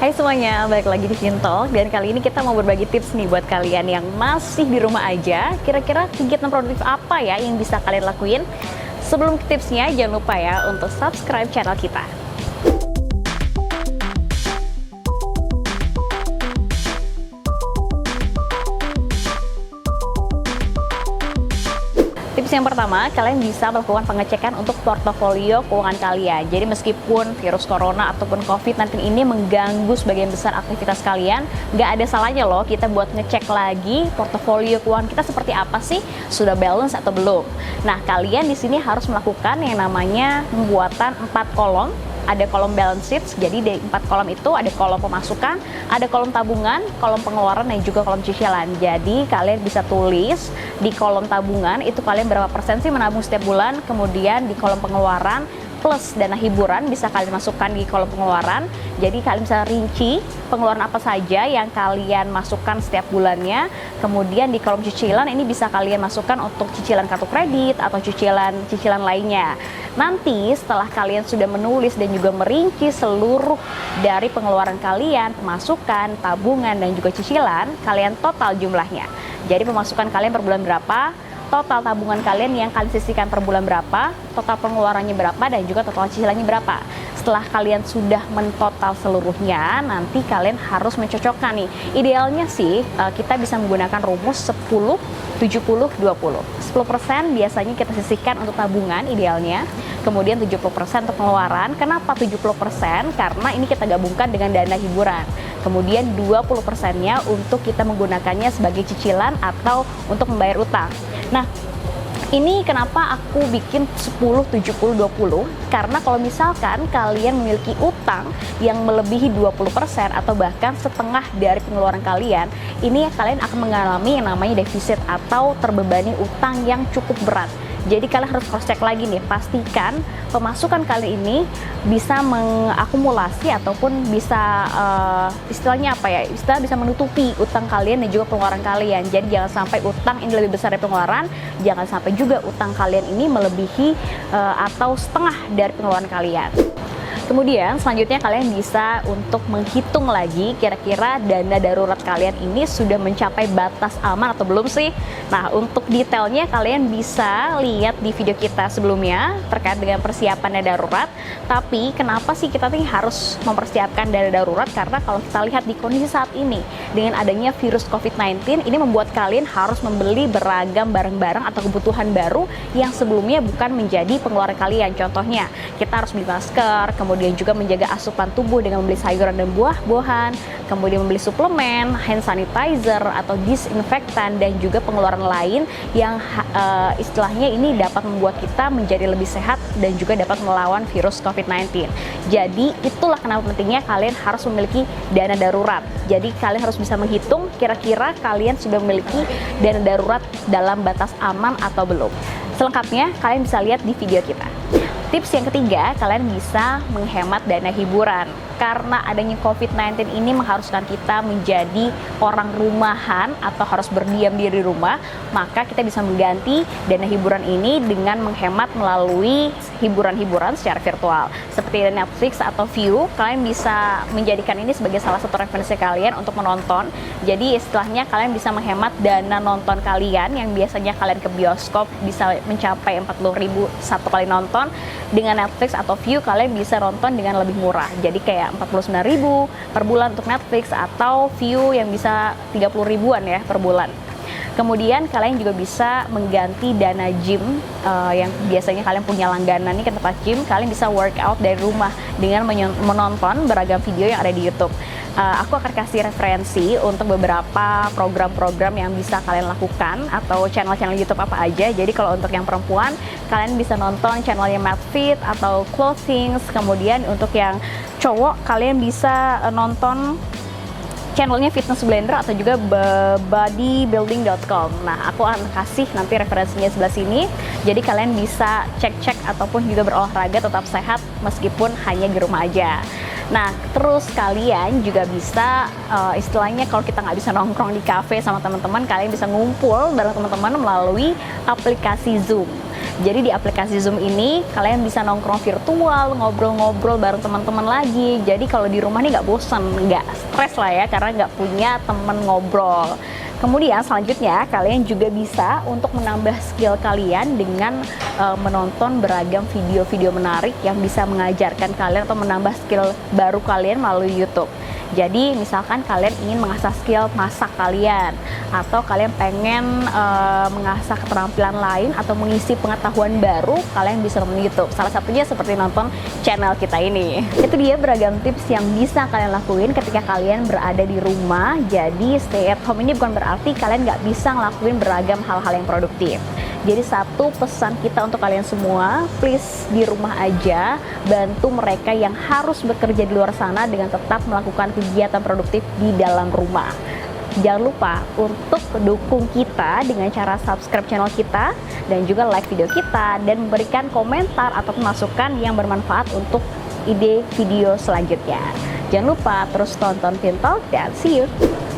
Hai semuanya, balik lagi di Fintalk dan kali ini kita mau berbagi tips nih buat kalian yang masih di rumah aja. Kira-kira kegiatan produktif apa ya yang bisa kalian lakuin? Sebelum ke tipsnya, jangan lupa ya untuk subscribe channel kita. Tips yang pertama, kalian bisa melakukan pengecekan untuk portofolio keuangan kalian. Jadi meskipun virus corona ataupun COVID-19 ini mengganggu sebagian besar aktivitas kalian, nggak ada salahnya loh kita buat ngecek lagi portofolio keuangan kita seperti apa sih, sudah balance atau belum. Nah, kalian di sini harus melakukan yang namanya pembuatan 4 kolom. Ada kolom balance sheet, jadi di 4 kolom itu ada kolom pemasukan, ada kolom tabungan, kolom pengeluaran, dan juga kolom cicilan. Jadi kalian bisa tulis di kolom tabungan itu kalian berapa persen sih menabung setiap bulan, kemudian di kolom pengeluaran plus dana hiburan bisa kalian masukkan di kolom pengeluaran. Jadi kalian bisa rinci pengeluaran apa saja yang kalian masukkan setiap bulannya. Kemudian di kolom cicilan ini bisa kalian masukkan untuk cicilan kartu kredit atau cicilan lainnya. Nanti setelah kalian sudah menulis dan juga merinci seluruh dari pengeluaran kalian, pemasukan, tabungan, dan juga cicilan, kalian total jumlahnya. Jadi pemasukan kalian per bulan berapa, total tabungan kalian yang kalian sisihkan per bulan berapa, total pengeluarannya berapa, dan juga total cicilannya berapa. Setelah kalian sudah mentotal seluruhnya, nanti kalian harus mencocokkan nih. Idealnya sih kita bisa menggunakan rumus 10, 70, 20. 10% biasanya kita sisihkan untuk tabungan idealnya, kemudian 70% untuk pengeluaran. Kenapa 70%? Karena ini kita gabungkan dengan dana hiburan. Kemudian 20%-nya untuk kita menggunakannya sebagai cicilan atau untuk membayar utang. Nah, ini kenapa aku bikin 10, 70, 20? Karena kalau misalkan kalian memiliki utang yang melebihi 20% atau bahkan setengah dari pengeluaran kalian, ini kalian akan mengalami yang namanya defisit atau terbebani utang yang cukup berat. Jadi kalian harus cross check lagi nih, pastikan pemasukan kalian ini bisa mengakumulasi ataupun bisa istilahnya apa ya, bisa menutupi utang kalian dan juga pengeluaran kalian. Jadi jangan sampai utang ini lebih besar dari pengeluaran, jangan sampai juga utang kalian ini melebihi atau setengah dari pengeluaran kalian. Kemudian selanjutnya kalian bisa untuk menghitung lagi kira-kira dana darurat kalian ini sudah mencapai batas aman atau belum sih. Nah, untuk detailnya kalian bisa lihat di video kita sebelumnya terkait dengan persiapan dana darurat. Tapi kenapa sih kita nih harus mempersiapkan dana darurat? Karena kalau kita lihat di kondisi saat ini dengan adanya virus COVID-19 ini membuat kalian harus membeli beragam barang-barang atau kebutuhan baru yang sebelumnya bukan menjadi pengeluaran kalian. Contohnya, kita harus beli masker, kemudian juga menjaga asupan tubuh dengan membeli sayuran dan buah-buahan, kemudian membeli suplemen, hand sanitizer atau disinfektan, dan juga pengeluaran lain yang istilahnya ini dapat membuat kita menjadi lebih sehat dan juga dapat melawan virus COVID-19. Jadi itulah kenapa pentingnya kalian harus memiliki dana darurat. Jadi kalian harus bisa menghitung kira-kira kalian sudah memiliki dana darurat dalam batas aman atau belum. Selengkapnya kalian bisa lihat di video kita. Tips yang ketiga, kalian bisa menghemat dana hiburan. Karena adanya COVID-19 ini mengharuskan kita menjadi orang rumahan atau harus berdiam diri di rumah, maka kita bisa mengganti dana hiburan ini dengan menghemat melalui hiburan-hiburan secara virtual. Seperti Netflix atau View, kalian bisa menjadikan ini sebagai salah satu referensi kalian untuk menonton. Jadi istilahnya kalian bisa menghemat dana nonton kalian yang biasanya kalian ke bioskop bisa mencapai 40.000 satu kali nonton. Dengan Netflix atau View kalian bisa nonton dengan lebih murah. Jadi kayak 49.000 per bulan untuk Netflix atau View yang bisa 30 ribuan ya per bulan. Kemudian kalian juga bisa mengganti dana gym yang biasanya kalian punya langganan nih ke tempat gym, kalian bisa workout dari rumah dengan menonton beragam video yang ada di YouTube. Aku akan kasih referensi untuk beberapa program-program yang bisa kalian lakukan atau channel-channel YouTube apa aja. Jadi kalau untuk yang perempuan, kalian bisa nonton channelnya Madfit atau Clothings. Kemudian untuk yang cowok, kalian bisa nonton channelnya Fitness Blender atau juga bodybuilding.com. Nah, aku akan kasih nanti referensinya sebelah sini. Jadi kalian bisa cek-cek ataupun juga berolahraga tetap sehat meskipun hanya di rumah aja. Nah, terus kalian juga bisa istilahnya kalau kita nggak bisa nongkrong di cafe sama teman-teman, kalian bisa ngumpul bareng teman-teman melalui aplikasi Zoom. Jadi di aplikasi Zoom ini kalian bisa nongkrong virtual, ngobrol-ngobrol bareng teman-teman lagi. Jadi kalau di rumah nih nggak bosan, nggak stres lah ya karena nggak punya temen ngobrol. Kemudian selanjutnya kalian juga bisa untuk menambah skill kalian dengan menonton beragam video-video menarik yang bisa mengajarkan kalian atau menambah skill baru kalian melalui YouTube. Jadi misalkan kalian ingin mengasah skill masak kalian, atau kalian pengen mengasah keterampilan lain atau mengisi pengetahuan baru, kalian bisa nonton YouTube. Salah satunya seperti nonton channel kita ini. Itu dia beragam tips yang bisa kalian lakuin ketika kalian berada di rumah. Jadi stay at home ini bukan berarti kalian nggak bisa ngelakuin beragam hal-hal yang produktif. Jadi satu pesan kita untuk kalian semua, please di rumah aja, bantu mereka yang harus bekerja di luar sana dengan tetap melakukan kegiatan produktif di dalam rumah. Jangan lupa untuk dukung kita dengan cara subscribe channel kita dan juga like video kita dan memberikan komentar atau masukan yang bermanfaat untuk ide video selanjutnya. Jangan lupa terus tonton Teen Talk dan see you!